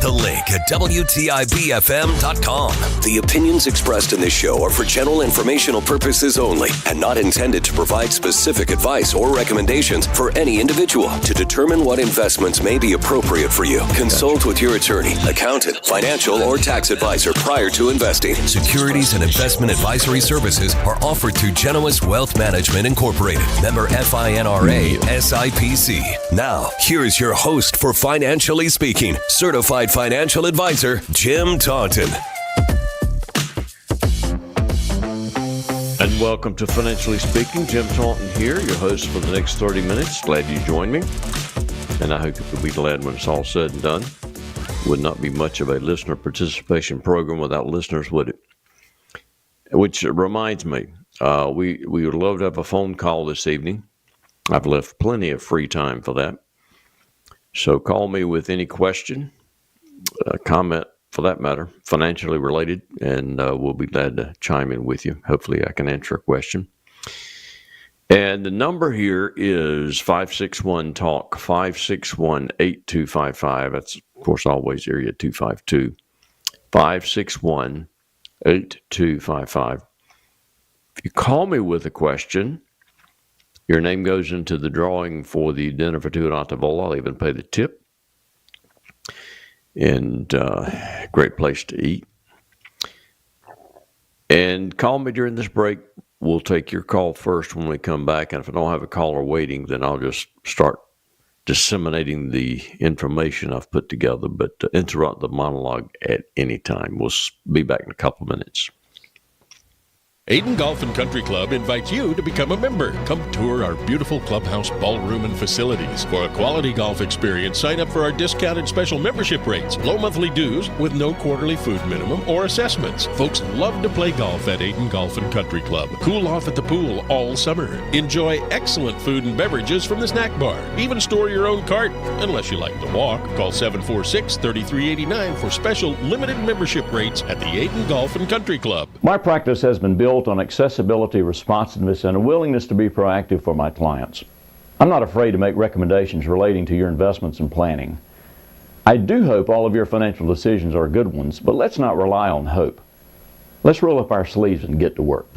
The link at WTIBFM.com. The opinions expressed in this show are for general informational purposes only and not intended to provide specific advice or recommendations for any individual. To determine what investments may be appropriate for you, consult with your attorney, accountant, financial, or tax advisor prior to investing. Securities and investment advisory services are offered through Genois Wealth Management Incorporated, member FINRA SIPC. Now, here's your host for Financially Speaking, certified financial advisor, Jim Taunton. And welcome to Financially Speaking. Jim Taunton here, your host for the next 30 minutes. Glad you joined me. And I hope you'll be glad when it's all said and done. Would not be much of a listener participation program without listeners, would it? Which reminds me, we would love to have a phone call this evening. I've left plenty of free time for that. So call me with any question, comment for that matter, financially related, and we'll be glad to chime in with you. Hopefully I can answer a question. And the number here is 561-TALK, 561-8255. That's, of course, always area 252, 561-8255. If you call me with a question, your name goes into the drawing for the dinner for two at Ontavola. I'll even pay the tip. And great place to eat. And call me during this break. We'll take your call first when we come back. And if I don't have a caller waiting, then I'll just start disseminating the information I've put together. But interrupt the monologue at any time. We'll be back in a couple of minutes. Ayden Golf and Country Club invites you to become a member. Come tour our beautiful clubhouse, ballroom, and facilities. For a quality golf experience, sign up for our discounted special membership rates. Low monthly dues with no quarterly food minimum or assessments. Folks love to play golf at Ayden Golf and Country Club. Cool off at the pool all summer. Enjoy excellent food and beverages from the snack bar. Even store your own cart, unless you like to walk. Call 746-3389 for special limited membership rates at the Ayden Golf and Country Club. My practice has been built on accessibility, responsiveness, and a willingness to be proactive for my clients. I'm not afraid to make recommendations relating to your investments and planning. I do hope all of your financial decisions are good ones, but let's not rely on hope. Let's roll up our sleeves and get to work.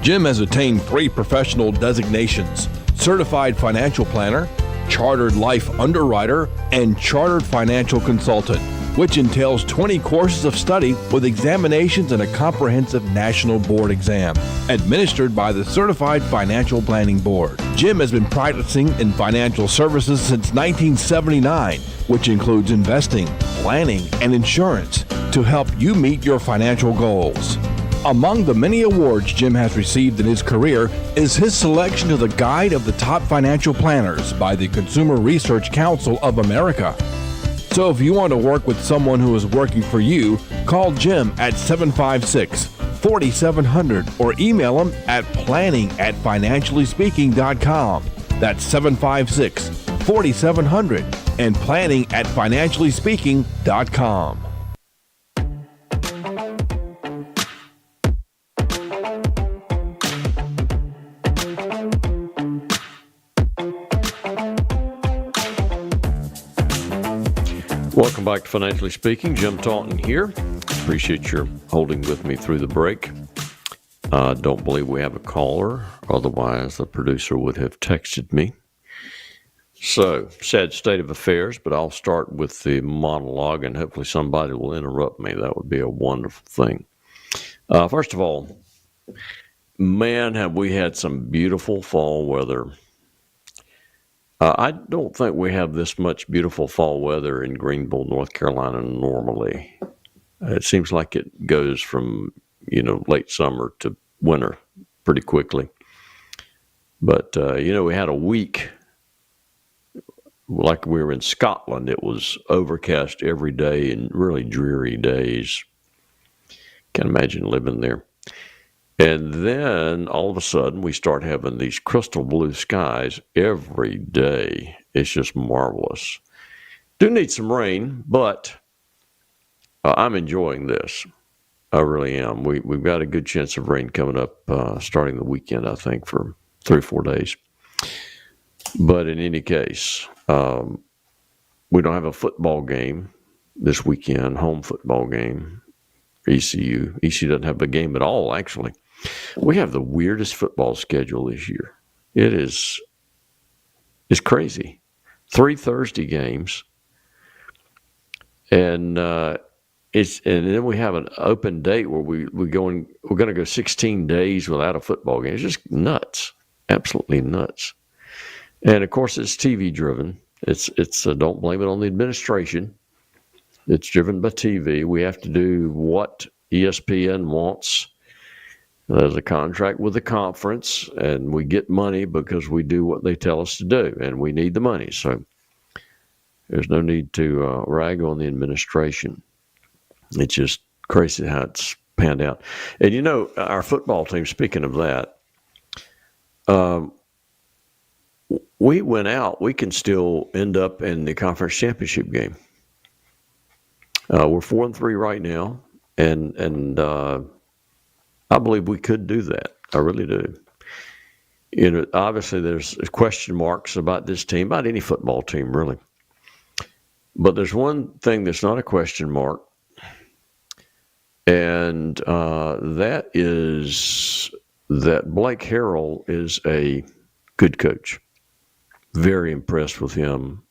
Jim has attained 3 professional designations: Certified Financial Planner, Chartered Life Underwriter, and Chartered Financial Consultant, which entails 20 courses of study with examinations and a comprehensive national board exam, administered by the Certified Financial Planning Board. Jim has been practicing in financial services since 1979, which includes investing, planning, and insurance to help you meet your financial goals. Among the many awards Jim has received in his career is his selection to the Guide of the Top Financial Planners by the Consumer Research Council of America. So if you want to work with someone who is working for you, call Jim at 756-4700 or email him at planning@financiallyspeaking.com. That's 756-4700 and planning@financiallyspeaking.com. Welcome back to Financially Speaking. Jim Taunton here. Appreciate your holding with me through the break. Don't believe we have a caller. Otherwise, the producer would have texted me. So, sad state of affairs, but I'll start with the monologue and hopefully somebody will interrupt me. That would be a wonderful thing. First of all, man, have we had some beautiful fall weather. I don't think we have this much beautiful fall weather in Greenville, North Carolina normally. It seems like it goes from, late summer to winter pretty quickly. But, we had a week like we were in Scotland. It was overcast every day and really dreary days. Can't imagine living there. And then all of a sudden we start having these crystal blue skies every day. It's just marvelous. Do need some rain, but I'm enjoying this. I really am. We've got a good chance of rain coming up starting the weekend, I think, for 3 or 4 days. But in any case, we don't have a football game this weekend, home football game. ECU doesn't have a game at all, actually. We have the weirdest football schedule this year. It's crazy. 3 Thursday games, and then we have an open date where we're going to go 16 days without a football game. It's just nuts, absolutely nuts. And of course, it's TV driven. It's don't blame it on the administration. It's driven by TV. We have to do what ESPN wants. There's a contract with the conference, and we get money because we do what they tell us to do, and we need the money. So there's no need to rag on the administration. It's just crazy how it's panned out. And, you know, our football team, speaking of that, we went out. We can still end up in the conference championship game. We're 4-3 right now, and I believe we could do that. I really do. You know, obviously there's question marks about this team, about any football team, really. But there's one thing that's not a question mark, and that is that Blake Harrell is a good coach. Very impressed with him.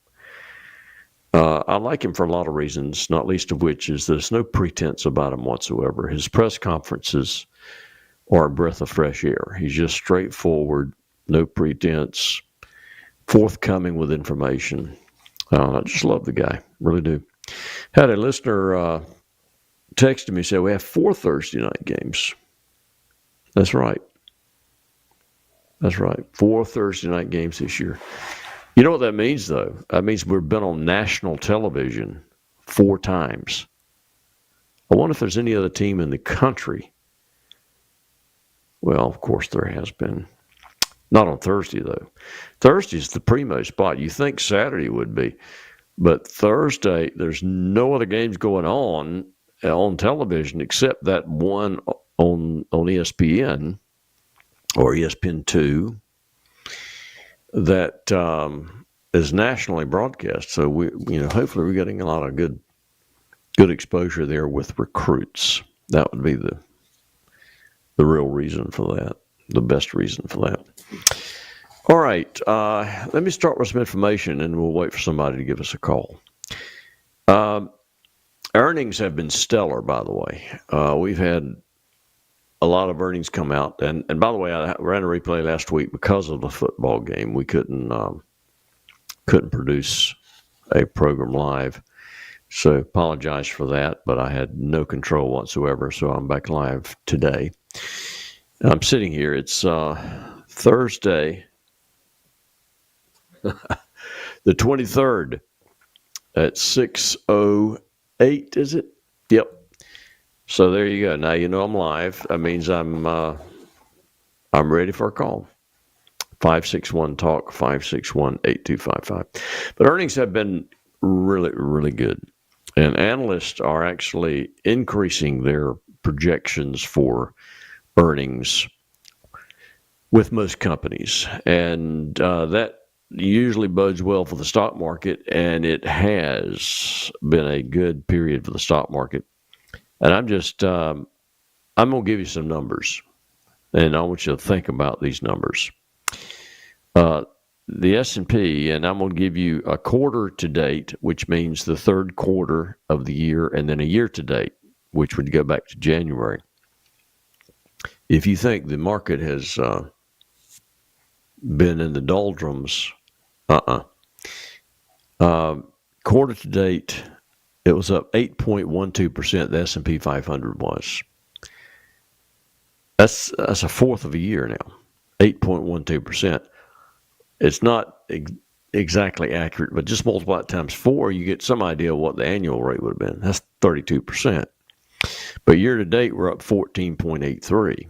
I like him for a lot of reasons, not least of which is there's no pretense about him whatsoever. His press conferences are a breath of fresh air. He's just straightforward, no pretense, forthcoming with information. I just love the guy, really do. Had a listener texted me, said we have 4 Thursday night games. That's right. 4 Thursday night games this year. You know what that means, though? That means we've been on national television 4 times. I wonder if there's any other team in the country. Well, of course there has been. Not on Thursday, though. Thursday's the primo spot. You think Saturday would be. But Thursday, there's no other games going on television except that one on ESPN or ESPN2 that is nationally broadcast. So hopefully we're getting a lot of good exposure there with recruits. That would be the real reason for that, the best reason for that. All right, let me start with some information, and we'll wait for somebody to give us a call. Earnings have been stellar, by the way. We've had a lot of earnings come out, and by the way, I ran a replay last week because of the football game. We couldn't produce a program live, so apologize for that. But I had no control whatsoever, so I'm back live today. I'm sitting here. It's Thursday, the 23rd at 6:08. Is it? Yep. So there you go. Now you know I'm live. That means I'm ready for a call. 561-TALK, 561-8255. But earnings have been really, really good. And analysts are actually increasing their projections for earnings with most companies. And that usually bodes well for the stock market, and it has been a good period for the stock market. And I'm going to give you some numbers, and I want you to think about these numbers. The S&P, and I'm going to give you a quarter to date, which means the third quarter of the year, and then a year to date, which would go back to January. If you think the market has been in the doldrums, quarter to date, it was up 8.12%. The S&P 500 was. That's a fourth of a year now, 8.12%. It's not exactly accurate, but just multiply it times 4, you get some idea of what the annual rate would have been. That's 32%. But year to date, we're up 14.83.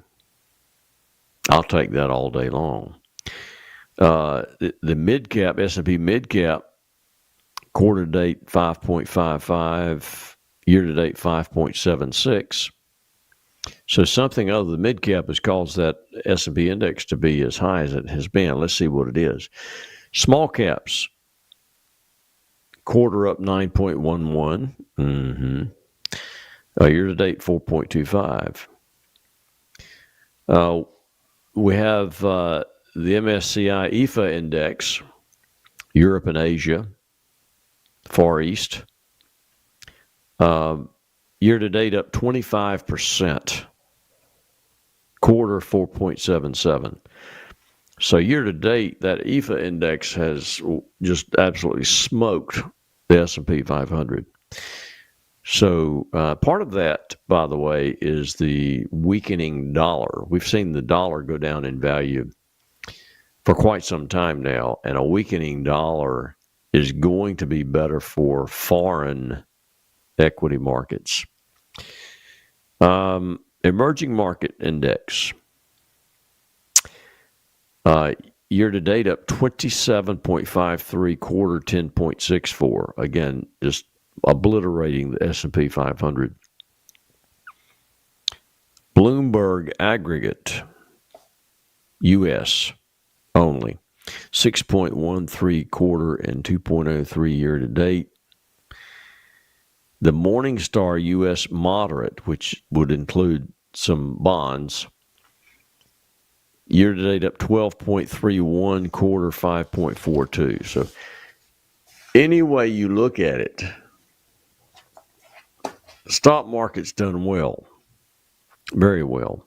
I'll take that all day long. The mid-cap, S&P mid-cap, quarter to date 5.55, year to date 5.76. So something other than mid-cap has caused that S&P index to be as high as it has been. Let's see what it is. Small caps, quarter up 9.11. Year-to-date, 4.25. We have the MSCI EFA index, Europe and Asia, Far East. Year-to-date up 25%. Quarter 4.77. So year-to-date, that EFA index has just absolutely smoked the S&P 500. So part of that, by the way, is the weakening dollar. We've seen the dollar go down in value for quite some time now, and a weakening dollar is going to be better for foreign equity markets. Emerging market index. Year-to-date up 27.53, quarter 10.64. Again, just obliterating the S&P 500. Bloomberg aggregate, U.S. only, 6.13 quarter and 2.03 year-to-date. The Morningstar U.S. moderate, which would include some bonds, year-to-date up 12.31, quarter 5.42. So any way you look at it, the stock market's done well, very well.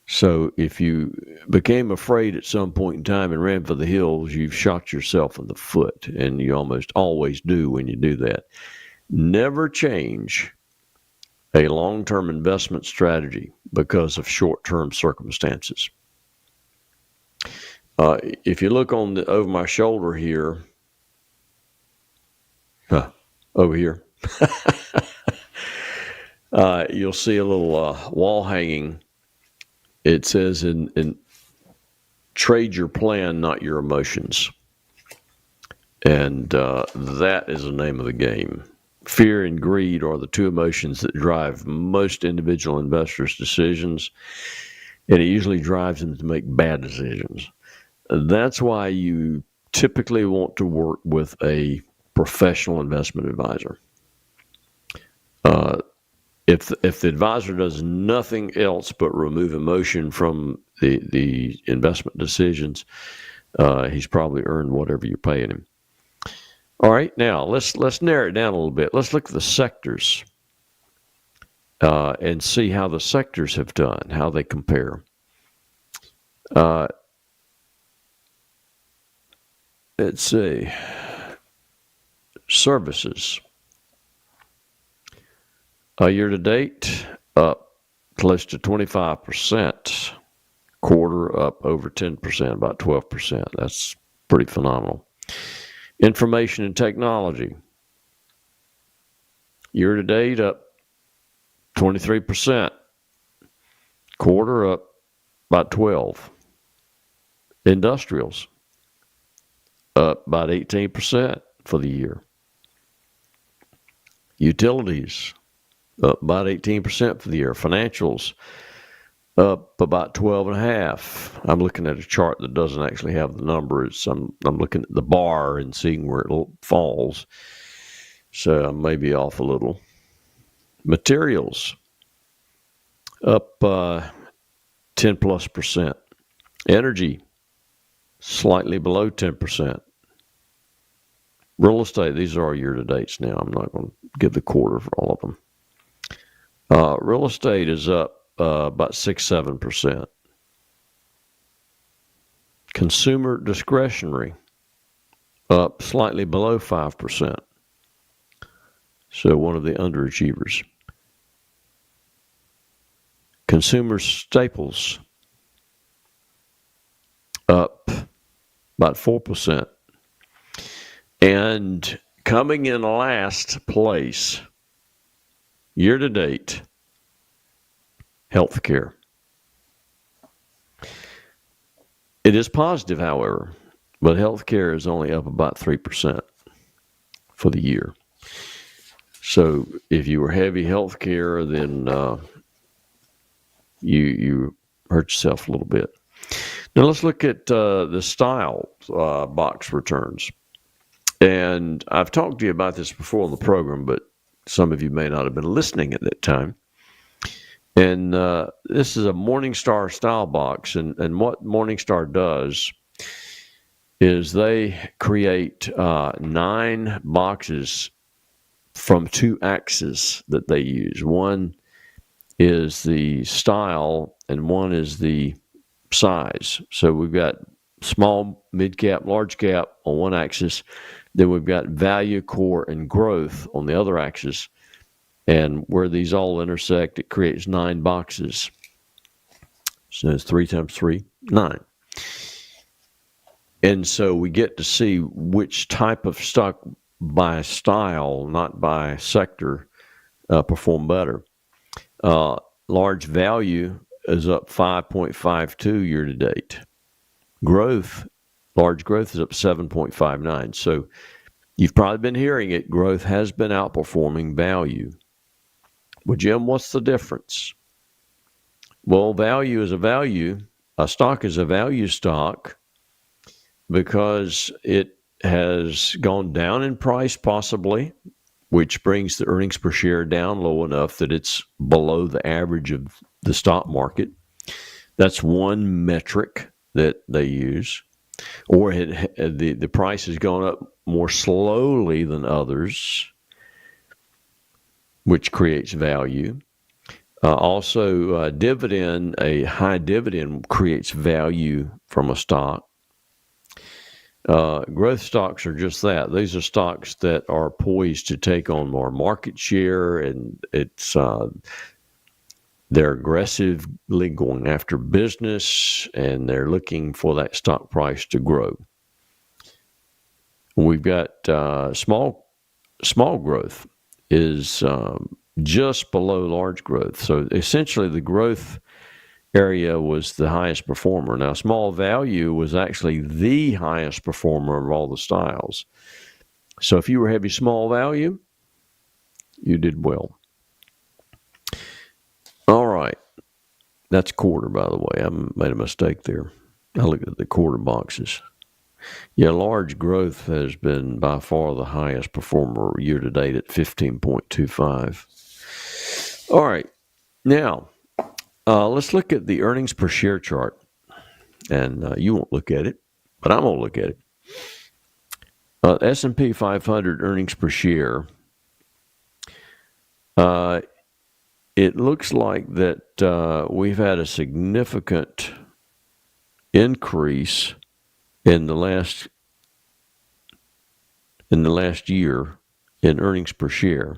So if you became afraid at some point in time and ran for the hills, you've shot yourself in the foot, and you almost always do when you do that. Never change a long-term investment strategy because of short-term circumstances. If you look over my shoulder here, over here, you'll see a little wall hanging. It says in trade your plan, not your emotions. And that is the name of the game. Fear and greed are the two emotions that drive most individual investors' decisions, and it usually drives them to make bad decisions. That's why you typically want to work with a professional investment advisor. If the advisor does nothing else but remove emotion from the investment decisions, he's probably earned whatever you're paying him. All right, now let's narrow it down a little bit. Let's look at the sectors and see how the sectors have done, how they compare. Let's see. Services. Year-to-date, up close to 25%. Quarter, up over 10%, about 12%. That's pretty phenomenal. Information and technology. Year-to-date, up 23%. Quarter, up about 12%. Industrials, up about 18% for the year. Utilities, up about 18% for the year. Financials, up about 12.5%. I'm looking at a chart that doesn't actually have the numbers. I'm looking at the bar and seeing where it falls. So I may be off a little. Materials, up 10+%. Energy, slightly below 10%. Real estate, these are our year-to-dates now. I'm not going to give the quarter for all of them. Real estate is up about 6-7%. Consumer discretionary, up slightly below 5%. So one of the underachievers. Consumer staples, up about 4%. And coming in last place, year-to-date, healthcare. It is positive, however, but healthcare is only up about 3% for the year. So if you were heavy healthcare, then you hurt yourself a little bit. Now let's look at the style box returns. And I've talked to you about this before on the program, but some of you may not have been listening at that time. And this is a Morningstar style box. And what Morningstar does is they create 9 boxes from 2 axes that they use. One is the style and one is the size. So we've got small, mid cap, large cap on one axis. Then we've got value, core, and growth on the other axis. And where these all intersect, it creates 9 boxes. So it's 3 times 3, 9. And so we get to see which type of stock by style, not by sector, perform better. Large value is up 5.52 year to date. Large growth is up 7.59. So you've probably been hearing it. Growth has been outperforming value. Well, Jim, what's the difference? Well, value is a value. A stock is a value stock because it has gone down in price possibly, which brings the earnings per share down low enough that it's below the average of the stock market. That's one metric that they use. Or the price has gone up more slowly than others, which creates value. Also, a high dividend creates value from a stock. Growth stocks are just that. These are stocks that are poised to take on more market share, and they're aggressively going after business, and they're looking for that stock price to grow. We've got small growth is just below large growth. So essentially the growth area was the highest performer. Now, small value was actually the highest performer of all the styles. So if you were heavy small value, you did well. All right. That's quarter, by the way. I made a mistake there. I looked at the quarter boxes. Yeah, large growth has been by far the highest performer year to date at 15.25. All right. Now, let's look at the earnings per share chart. And you won't look at it, but I'm going to look at it. S&P 500 earnings per share. It looks like that we've had a significant increase in the last year in earnings per share.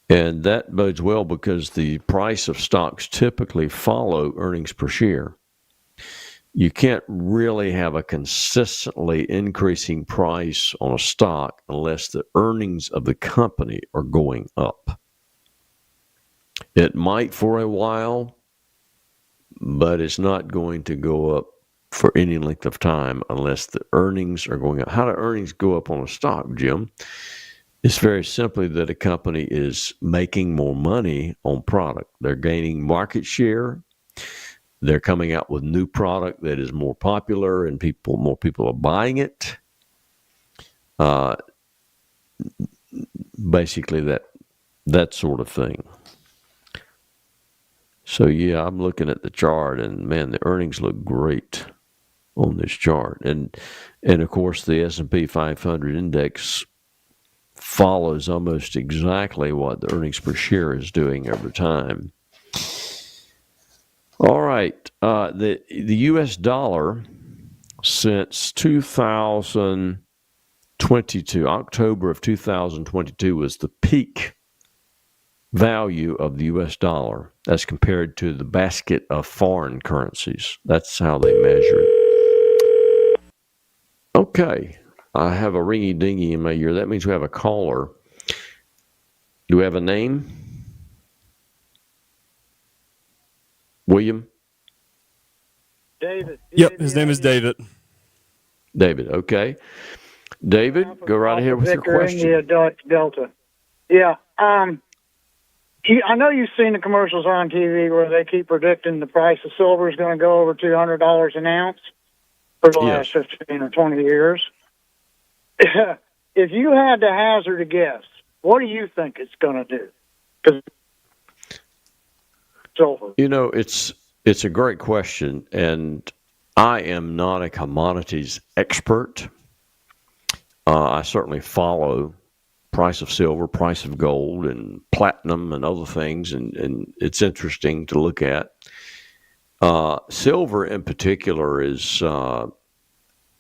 And that bodes well because the price of stocks typically follow earnings per share. You can't really have a consistently increasing price on a stock unless the earnings of the company are going up. It might for a while, but it's not going to go up for any length of time unless the earnings are going up. How do earnings go up on a stock, Jim? It's very simply that a company is making more money on product. They're gaining market share. They're coming out with new product that is more popular and more people are buying it. Basically that sort of thing. So yeah, I'm looking at the chart and man, the earnings look great on this chart. And of course the S&P 500 index follows almost exactly what the earnings per share is doing over time. All right. The U.S. dollar since 2022, October of 2022 was the peak value of the U.S. dollar as compared to the basket of foreign currencies. That's how they measure it. Okay. I have a ringy-dingy in my ear. That means we have a caller. Do we have a name? William? David. Yep, his name is David. David, okay. David, go right ahead with your question. India, Delta. Yeah. I know you've seen the commercials on TV where they keep predicting the price of silver is going to go over $200 an ounce for the last 15 or 20 years. if you had to hazard a guess, what do you think it's going to do? 'Cause silver. It's a great question, and I am not a commodities expert. I certainly follow price of silver, price of gold, and platinum and other things, and it's interesting to look at. Silver in particular is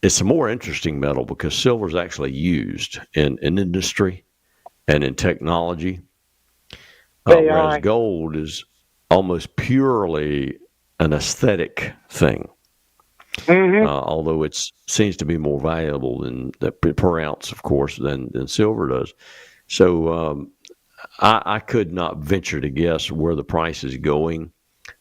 it's a more interesting metal because silver is actually used in industry and in technology, whereas gold is almost purely an aesthetic thing. Mm-hmm. Although it seems to be more valuable per ounce, of course, than silver does. So I could not venture to guess where the price is going,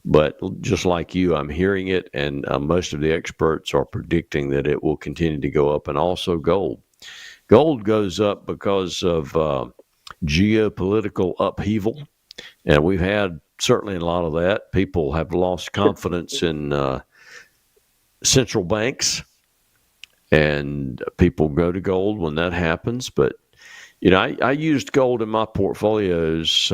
but just like you, I'm hearing it, and most of the experts are predicting that it will continue to go up, and also gold. Gold goes up because of geopolitical upheaval, and we've had certainly a lot of that. People have lost confidence in central banks, and people go to gold when that happens. But I used gold in my portfolios.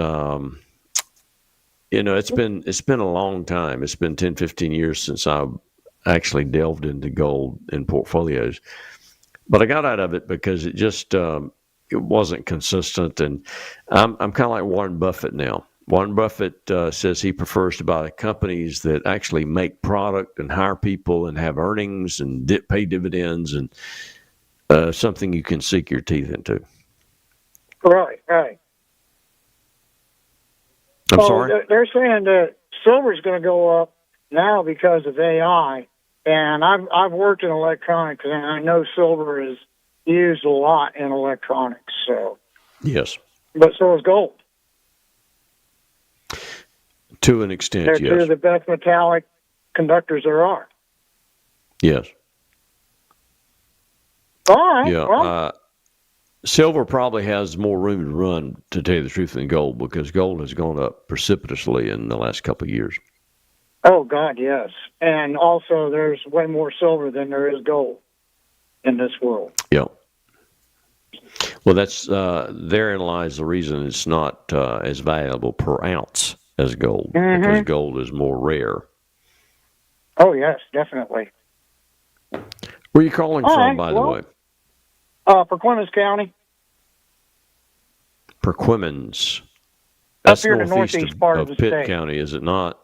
It's been a long time. It's been 10, 15 years since I actually delved into gold in portfolios. But I got out of it because it just it wasn't consistent, and I'm kind of like Warren Buffett now. Warren Buffett says he prefers to buy companies that actually make product and hire people and have earnings and pay dividends, and something you can sink your teeth into. Right. I'm sorry? They're saying that silver's going to go up now because of AI, and I've worked in electronics, and I know silver is used a lot in electronics. So yes, but so is gold. To an extent, They're yes. two of the best metallic conductors there are. Yes. All right. Yeah. Well, silver probably has more room to run, to tell you the truth, than gold, because gold has gone up precipitously in the last couple of years. oh, God, yes. And also, there's way more silver than there is gold in this world. Yeah. Well, that's therein lies the reason it's not as valuable per ounce as gold, because gold is more rare. Oh, yes, definitely. Where are you calling from, by the way? Perquimans County. Perquimans. Up That's here in the northeast northeast part of the Pitt state. County, is it not?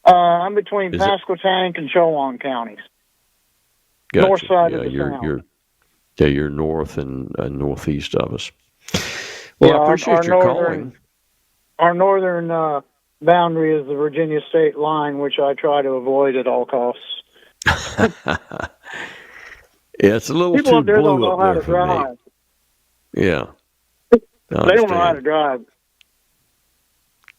I'm between Is it- Pasquotank and Chowan counties. Gotcha. North side yeah, of the town. You're north and northeast of us. Well, Yeah, I appreciate our your northern- calling. Our northern boundary is the Virginia state line, which I try to avoid at all costs. Yeah, it's a little People too up there don't blue know up how there to for drive. me. Yeah. They don't know how to drive.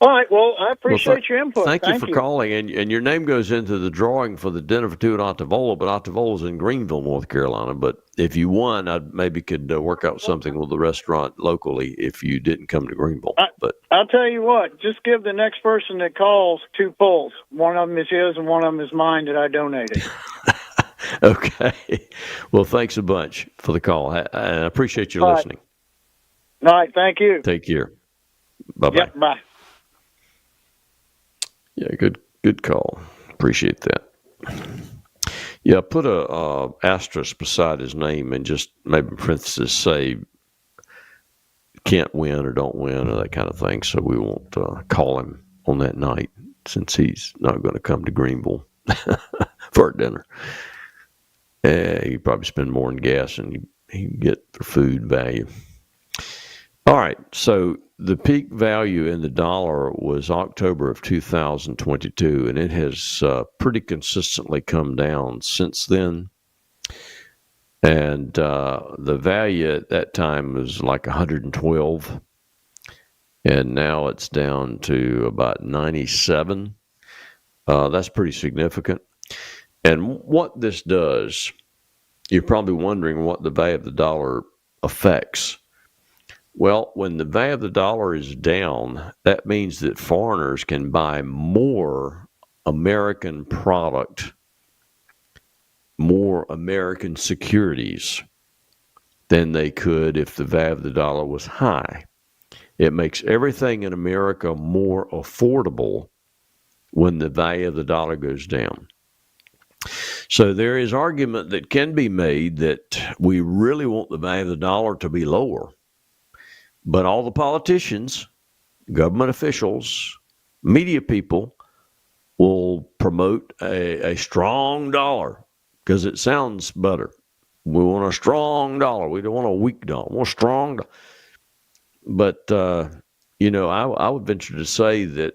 All right, well, I appreciate your input. Thank you for calling, and your name goes into the drawing for the Dinner for Two at Ottavola, but Ottavola's in Greenville, North Carolina. But if you won, I maybe could work out something with the restaurant locally if you didn't come to Greenville. But I'll tell you what, just give the next person that calls 2 pulls. One of them is his and one of them is mine that I donated. okay. Well, thanks a bunch for the call. I appreciate your listening. All right, thank you. Take care. Bye-bye. Yep, bye. Yeah, good call. Appreciate that. Yeah, put a asterisk beside his name and just maybe in parentheses say can't win or don't win or that kind of thing, so we won't call him on that night since he's not going to come to Greenville for dinner. He'd probably spend more in gas than he'd get for food value. All right, so the peak value in the dollar was October of 2022, and it has pretty consistently come down since then. And the value at that time was like 112, and now it's down to about 97. That's pretty significant. And what this does, you're probably wondering what the value of the dollar affects. Well, when the value of the dollar is down, that means that foreigners can buy more American product more American securities than they could if the value of the dollar was high. It makes everything in America more affordable when the value of the dollar goes down. So there is argument that can be made that we really want the value of the dollar to be lower. But all the politicians, government officials, media people will promote a strong dollar because it sounds better. We want a strong dollar. We don't want a weak dollar. We want a strong dollar. But, I would venture to say that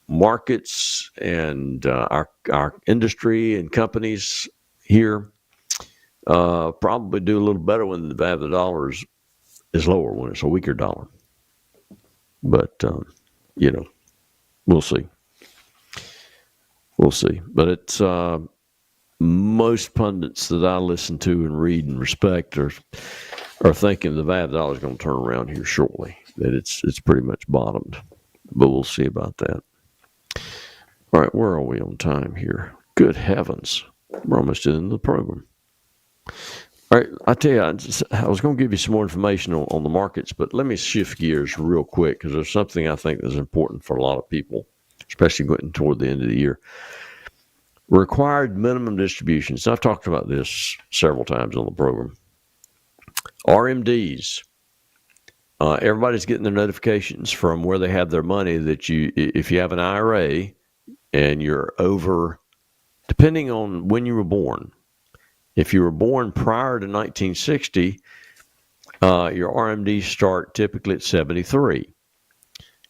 markets and our industry and companies here probably do a little better when the value of the dollar is lower, when it's a weaker dollar. But, we'll see. We'll see. But it's most pundits that I listen to and read and respect are thinking the value of the dollar is going to turn around here shortly, that it's pretty much bottomed. But we'll see about that. All right, where are we on time here? Good heavens. We're almost in the program. All right, I tell you, I was going to give you some more information on the markets, but let me shift gears real quick because there's something I think that's important for a lot of people, especially going toward the end of the year. Required minimum distributions. I've talked about this several times on the program. RMDs. Everybody's getting their notifications from where they have their money that if you have an IRA and you're over, depending on when you were born, if you were born prior to 1960, your RMDs start typically at 73.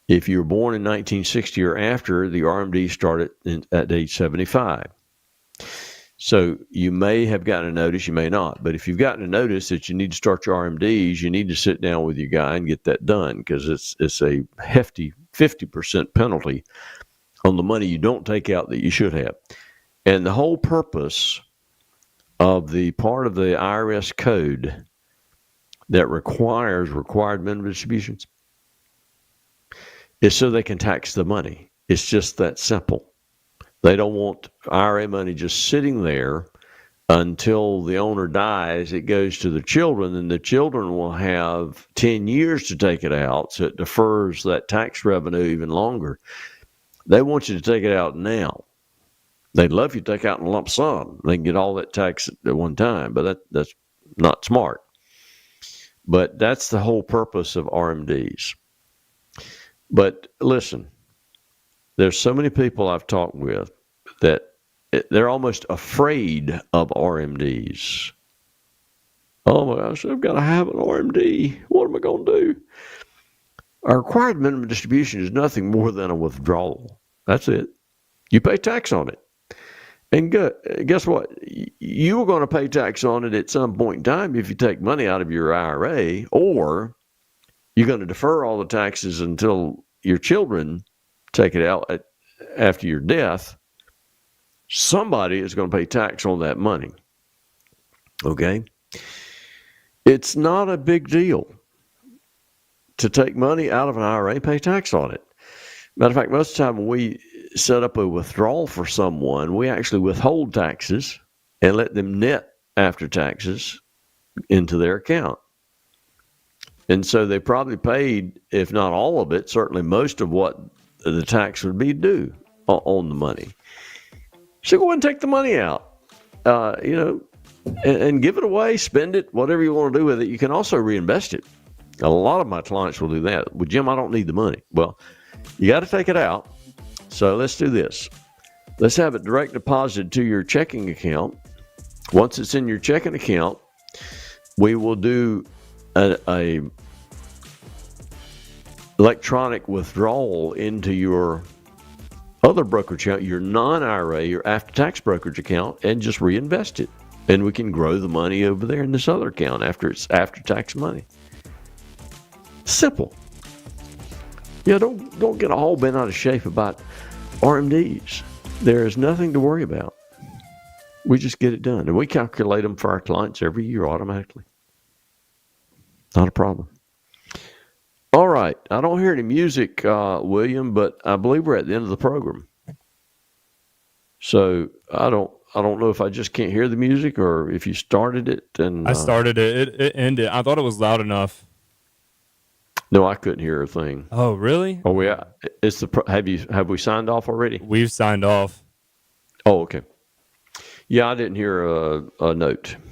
If you were born in 1960 or after, the RMDs start at age 75. So you may have gotten a notice, you may not. But if you've gotten a notice that you need to start your RMDs, you need to sit down with your guy and get that done because it's a hefty 50% penalty on the money you don't take out that you should have. And the whole purpose of the part of the IRS code that requires required minimum distributions is so they can tax the money. It's just that simple. They don't want IRA money just sitting there until the owner dies. It goes to the children, and the children will have 10 years to take it out, so it defers that tax revenue even longer. They want you to take it out now. They'd love you to take out in a lump sum. They can get all that tax at one time, but that's not smart. But that's the whole purpose of RMDs. But listen, there's so many people I've talked with that they're almost afraid of RMDs. Oh my gosh, I've got to have an RMD. What am I going to do? A required minimum distribution is nothing more than a withdrawal. That's it. You pay tax on it. And guess what? You were going to pay tax on it at some point in time if you take money out of your IRA, or you're going to defer all the taxes until your children take it out after your death. Somebody is going to pay tax on that money. Okay? It's not a big deal to take money out of an IRA and pay tax on it. Matter of fact, most of the time when we set up a withdrawal for someone, we actually withhold taxes and let them net after taxes into their account. And so they probably paid, if not all of it, certainly most of what the tax would be due on the money. So go ahead and take the money out, and give it away, spend it, whatever you want to do with it. You can also reinvest it. A lot of my clients will do that. Well, Jim, I don't need the money. Well, you got to take it out. So let's do this. Let's have it direct deposited to your checking account. Once it's in your checking account, we will do a electronic withdrawal into your other brokerage account, your non-IRA, your after-tax brokerage account, and just reinvest it. And we can grow the money over there in this other account after it's after-tax money. Simple. Yeah, don't get all bent out of shape about RMDs. There is nothing to worry about. We just get it done. And we calculate them for our clients every year automatically. Not a problem. All right. I don't hear any music, William, but I believe we're at the end of the program. So I I don't know if I just can't hear the music or if you started it and I started it. It ended. I thought it was loud enough. no, I couldn't hear a thing. Oh, really? Oh, yeah. Have we signed off already? We've signed off. Oh, okay. Yeah, I didn't hear a note.